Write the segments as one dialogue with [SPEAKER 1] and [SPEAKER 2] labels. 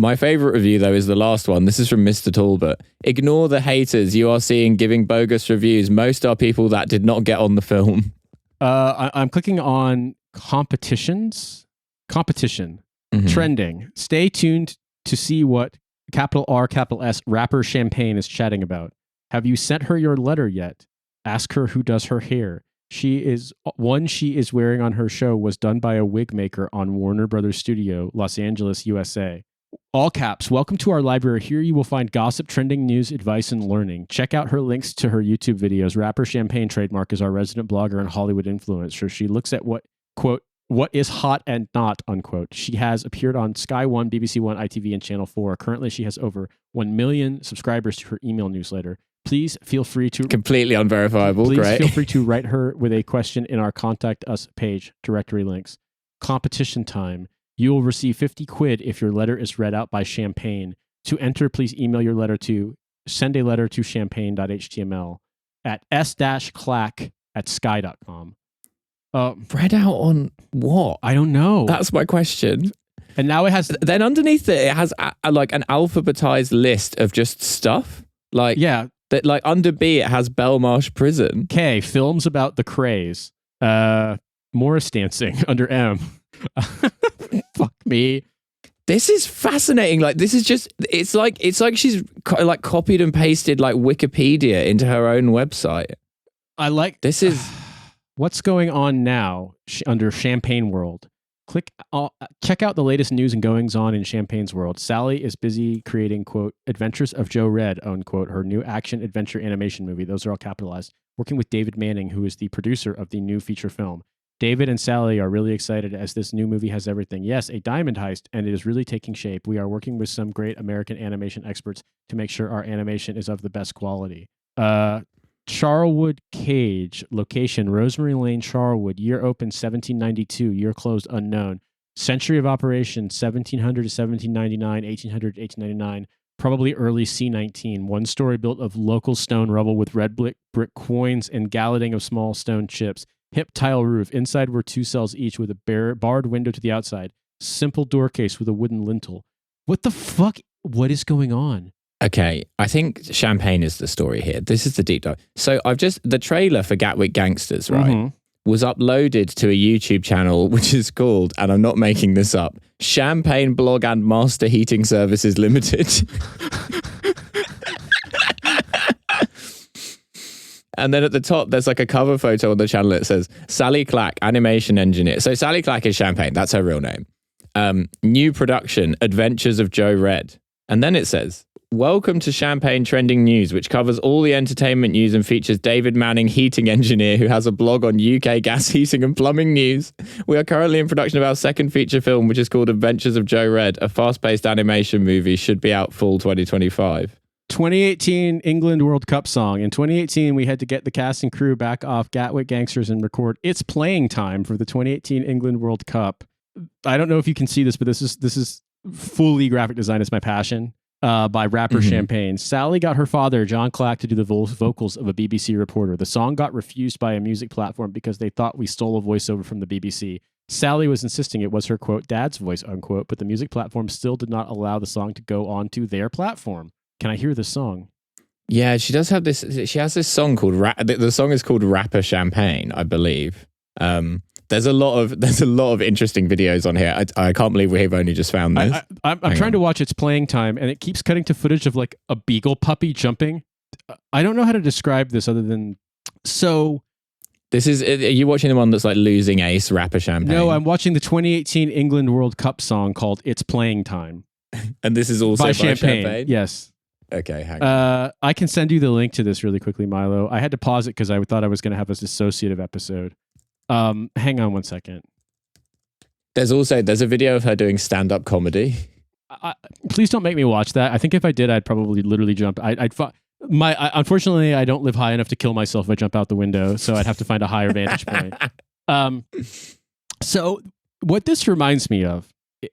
[SPEAKER 1] My favorite review, though, is the last one. This is from Mr. Talbot. Ignore the haters you are seeing giving bogus reviews. Most are people that did not get on the film.
[SPEAKER 2] I'm clicking on competition, trending. Stay tuned to see what capital R, capital S, Rapper Shampagne is chatting about. Have you sent her your letter yet? Ask her who does her hair. One she is wearing on her show was done by a wig maker on Warner Brothers Studio, Los Angeles, USA. All caps, welcome to our library. Here you will find gossip, trending news, advice, and learning. Check out her links to her YouTube videos. Rapper Shampagne trademark is our resident blogger and Hollywood influencer. She looks at what, quote, what is hot and not, unquote. She has appeared on Sky One, BBC One, ITV, and Channel 4. Currently, she has over 1 million subscribers to her email newsletter. Please feel free to...
[SPEAKER 1] Completely unverifiable,
[SPEAKER 2] please
[SPEAKER 1] great.
[SPEAKER 2] Feel free to write her with a question in our Contact Us page, directory links. Competition time. You will receive 50 quid if your letter is read out by Shampagne. To enter, please email your letter to send a letter to champagne.html at s-clack@sky.com.
[SPEAKER 1] Read out on what?
[SPEAKER 2] I don't know.
[SPEAKER 1] That's my question.
[SPEAKER 2] And now it has...
[SPEAKER 1] Then underneath it has like an alphabetized list of just stuff. Like,
[SPEAKER 2] yeah.
[SPEAKER 1] That, like under B, it has Belmarsh Prison.
[SPEAKER 2] K, films about the craze. Morris dancing under M. Fuck me.
[SPEAKER 1] This is fascinating. Like, this is just, it's like she's like copied and pasted like Wikipedia into her own website.
[SPEAKER 2] I like
[SPEAKER 1] this is
[SPEAKER 2] what's going on now under Champagne World. Check out the latest news and goings on in Champagne's world. Sally is busy creating, quote, Adventures of Joe Red, unquote, her new action adventure animation movie. Those are all capitalized. Working with David Manning, who is the producer of the new feature film. David and Sally are really excited as this new movie has everything. Yes, a diamond heist, and it is really taking shape. We are working with some great American animation experts to make sure our animation is of the best quality. Charlwood Cage, location, Rosemary Lane, Charlwood, year open 1792, year closed unknown. Century of operation 1700 to 1799, 1800 to 1899, probably early C19. One story built of local stone rubble with red brick coins and galleting of small stone chips. Hip tile roof. Inside were 2 cells each with a barred window to the outside. Simple door case with a wooden lintel. What the fuck? What is going on?
[SPEAKER 1] Okay, I think Champagne is the story here. This is the deep dive. So the trailer for Gatwick Gangsters, right, was uploaded to a YouTube channel, which is called, and I'm not making this up, Champagne Blog and Master Heating Services Limited. And then at the top, there's like a cover photo on the channel that says, Sally Clack, animation engineer. So Sally Clack is Champagne. That's her real name. New production, Adventures of Joe Red. And then it says, welcome to Champagne Trending News, which covers all the entertainment news and features David Manning, heating engineer, who has a blog on UK gas heating and plumbing news. We are currently in production of our second feature film, which is called Adventures of Joe Red, a fast-paced animation movie, should be out fall 2025.
[SPEAKER 2] 2018 England World Cup song. In 2018, we had to get the cast and crew back off Gatwick Gangsters and record It's Playing Time for the 2018 England World Cup. I don't know if you can see this, but this is fully graphic design. It's my passion. By Rapper Shampagne. Sally got her father, John Clack, to do the vocals of a BBC reporter. The song got refused by a music platform because they thought we stole a voiceover from the BBC. Sally was insisting it was her, quote, dad's voice, unquote, but the music platform still did not allow the song to go onto their platform. Can I hear the song?
[SPEAKER 1] Yeah, she does have this. She has this song called the song is called Rapper Shampagne, I believe. There's a lot of interesting videos on here. I can't believe we've only just found this.
[SPEAKER 2] I'm trying to watch It's Playing Time, and it keeps cutting to footage of like a beagle puppy jumping. I don't know how to describe this other than so.
[SPEAKER 1] Are you watching the one that's like losing ace, Rapper Shampagne?
[SPEAKER 2] No, I'm watching the 2018 England World Cup song called It's Playing Time.
[SPEAKER 1] And this is also by Champagne?
[SPEAKER 2] Yes.
[SPEAKER 1] Okay, hang on.
[SPEAKER 2] I can send you the link to this really quickly, Milo. I had to pause it because I thought I was going to have a dissociative episode. Hang on one second.
[SPEAKER 1] There's a video of her doing stand-up comedy.
[SPEAKER 2] Please don't make me watch that. I think if I did, I'd probably literally jump. Unfortunately, I don't live high enough to kill myself if I jump out the window, so I'd have to find a higher vantage point. So what this reminds me of,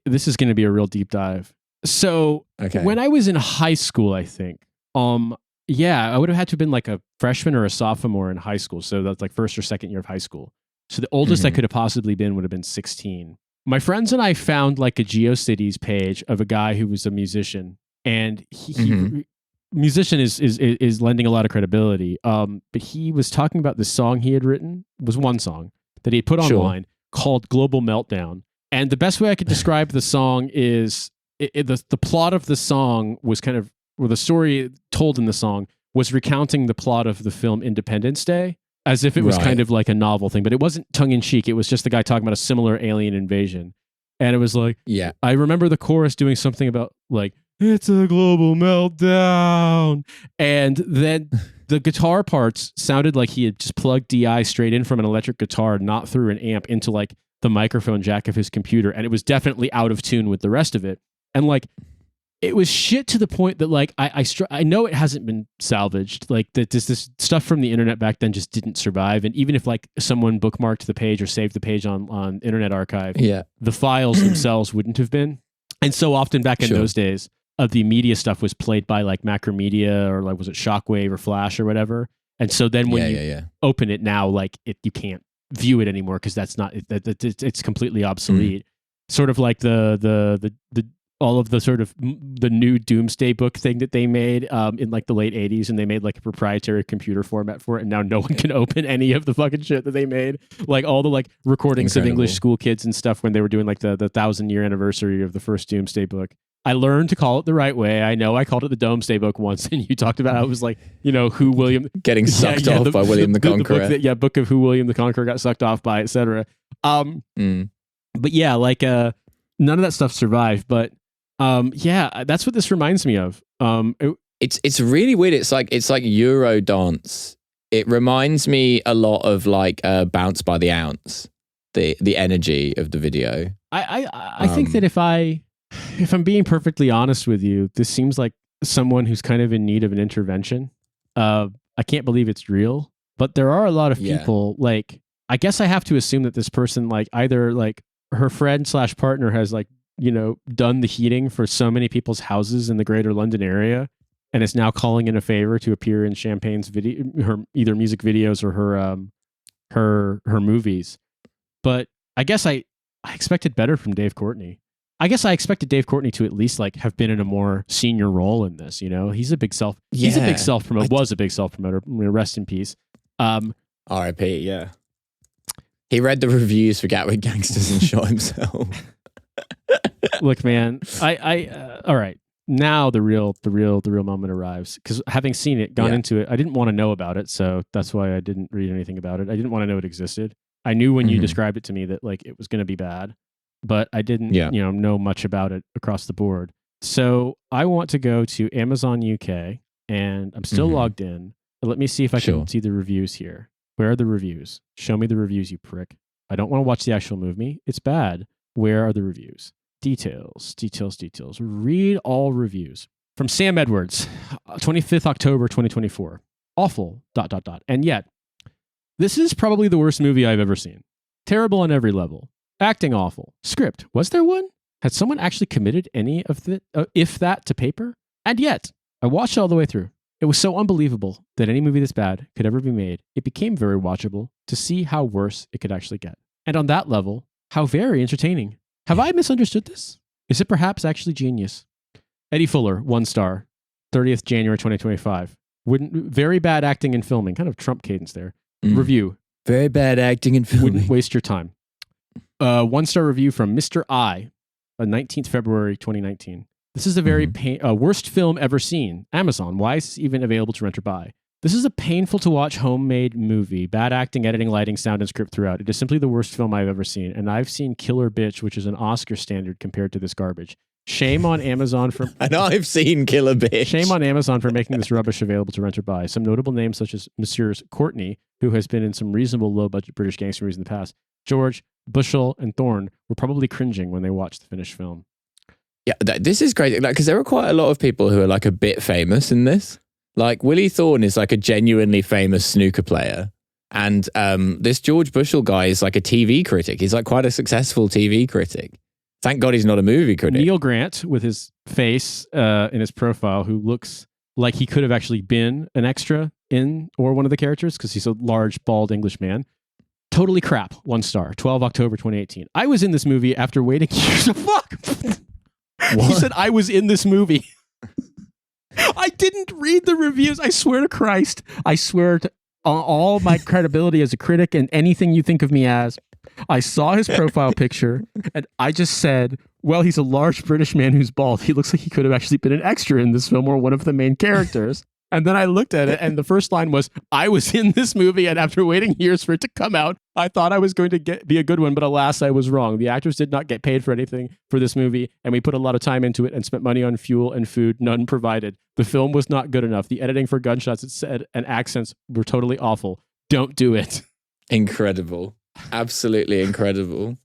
[SPEAKER 2] this is going to be a real deep dive. So when I was in high school, I think, I would have had to have been like a freshman or a sophomore in high school. So that's like first or second year of high school. So the oldest I could have possibly been would have been 16. My friends and I found like a GeoCities page of a guy who was a musician, and musician is lending a lot of credibility. But he was talking about this song he had written. It was one song that he had put online called Global Meltdown. And the best way I could describe the song is the plot of the song was kind of, or the story told in the song was recounting the plot of the film Independence Day, as if it was kind of like a novel thing, but it wasn't tongue in cheek. It was just the guy talking about a similar alien invasion. And it was like, I remember the chorus doing something about like, it's a global meltdown. And then the guitar parts sounded like he had just plugged DI straight in from an electric guitar, not through an amp, into like the microphone jack of his computer. And it was definitely out of tune with the rest of it. And like, it was shit to the point that like I know it hasn't been salvaged. Like that this stuff from the internet back then just didn't survive. And even if like someone bookmarked the page or saved the page on Internet Archive, the files themselves wouldn't have been. And so often back in those days, the media stuff was played by like Macromedia or like was it Shockwave or Flash or whatever. And so then when you open it now, like you can't view it anymore because that's not it's completely obsolete. Sort of like the all of the sort of the new Doomsday book thing that they made in like the late 80s, and they made like a proprietary computer format for it, and now no one can open any of the fucking shit that they made. Like all the like recordings of English school kids and stuff when they were doing like the 1,000-year anniversary of the first Doomsday book. I learned to call it the right way. I know I called it the Domesday book once, and you talked about how it was like, you know, who William...
[SPEAKER 1] Getting sucked off by William the Conqueror.
[SPEAKER 2] Book of who William the Conqueror got sucked off by, etc. But yeah, like none of that stuff survived, but that's what this reminds me of.
[SPEAKER 1] It's really weird. It's like Euro dance. It reminds me a lot of like Bounce by the Ounce. The energy of the video.
[SPEAKER 2] I think that if I'm being perfectly honest with you, this seems like someone who's kind of in need of an intervention. I can't believe it's real, but there are a lot of people like, I guess I have to assume that this person like either like her friend / partner has like, you know, done the heating for so many people's houses in the greater London area, and is now calling in a favor to appear in Champagne's video, her either music videos or her movies. But I guess I expected better from Dave Courtney. I guess I expected Dave Courtney to at least like have been in a more senior role in this. You know, he's a big self promoter. Was a big self promoter. Rest in peace.
[SPEAKER 1] R.I.P. Yeah. He read the reviews for Gatwick Gangsters and shot himself.
[SPEAKER 2] Look, man, I all right. Now the real moment arrives, because having seen it, gone into it, I didn't want to know about it, so that's why I didn't read anything about it. I didn't want to know it existed. I knew when you described it to me that like it was going to be bad, but I didn't, know much about it across the board. So I want to go to Amazon UK, and I'm still logged in. Let me see if I can see the reviews here. Where are the reviews? Show me the reviews, you prick. I don't want to watch the actual movie. It's bad. Where are the reviews? Details. Read all reviews. From Sam Edwards, 25th October 2024. Awful, ... And yet, this is probably the worst movie I've ever seen. Terrible on every level. Acting awful. Script. Was there one? Had someone actually committed any of the, if that, to paper? And yet, I watched it all the way through. It was so unbelievable that any movie this bad could ever be made. It became very watchable to see how worse it could actually get. And on that level, how very entertaining. Have I misunderstood this? Is it perhaps actually genius? Eddie Fuller, 1 star, 30th January 2025. Very bad acting and filming. Kind of Trump cadence there. Review.
[SPEAKER 1] Very bad acting and filming.
[SPEAKER 2] Wouldn't waste your time. 1 star review from Mr. I, 19th February 2019. This is a very worst film ever seen. Amazon. Why is this even available to rent or buy? This is a painful to watch homemade movie. Bad acting, editing, lighting, sound, and script throughout. It is simply the worst film I've ever seen. And I've seen Killer Bitch, which is an Oscar standard compared to this garbage. Shame on Amazon for...
[SPEAKER 1] And I've seen Killer Bitch.
[SPEAKER 2] Shame on Amazon for making this rubbish available to rent or buy. Some notable names such as Messrs. Courtney, who has been in some reasonable low-budget British gangster movies in the past, George, Bushell, and Thorne were probably cringing when they watched the finished film.
[SPEAKER 1] Yeah, this is great. Like, because there are quite a lot of people who are like a bit famous in this. Like Willie Thorne is like a genuinely famous snooker player. And this George Bushell guy is like a TV critic. He's like quite a successful TV critic. Thank God he's not a movie critic.
[SPEAKER 2] Neil Grant, with his face in his profile, who looks like he could have actually been an extra in or one of the characters because he's a large, bald English man. Totally crap. 1 star. 12 October 2018. I was in this movie after waiting years. Fuck. He said I was in this movie. I didn't read the reviews. I swear to Christ. I swear to all my credibility as a critic and anything you think of me as. I saw his profile picture and I just said, well, he's a large British man who's bald. He looks like he could have actually been an extra in this film or one of the main characters. And then I looked at it and the first line was, I was in this movie and after waiting years for it to come out, I thought I was going to be a good one, but alas, I was wrong. The actors did not get paid for anything for this movie and we put a lot of time into it and spent money on fuel and food, none provided. The film was not good enough. The editing for gunshots, it said, and accents were totally awful. Don't do it.
[SPEAKER 1] Incredible. Absolutely incredible.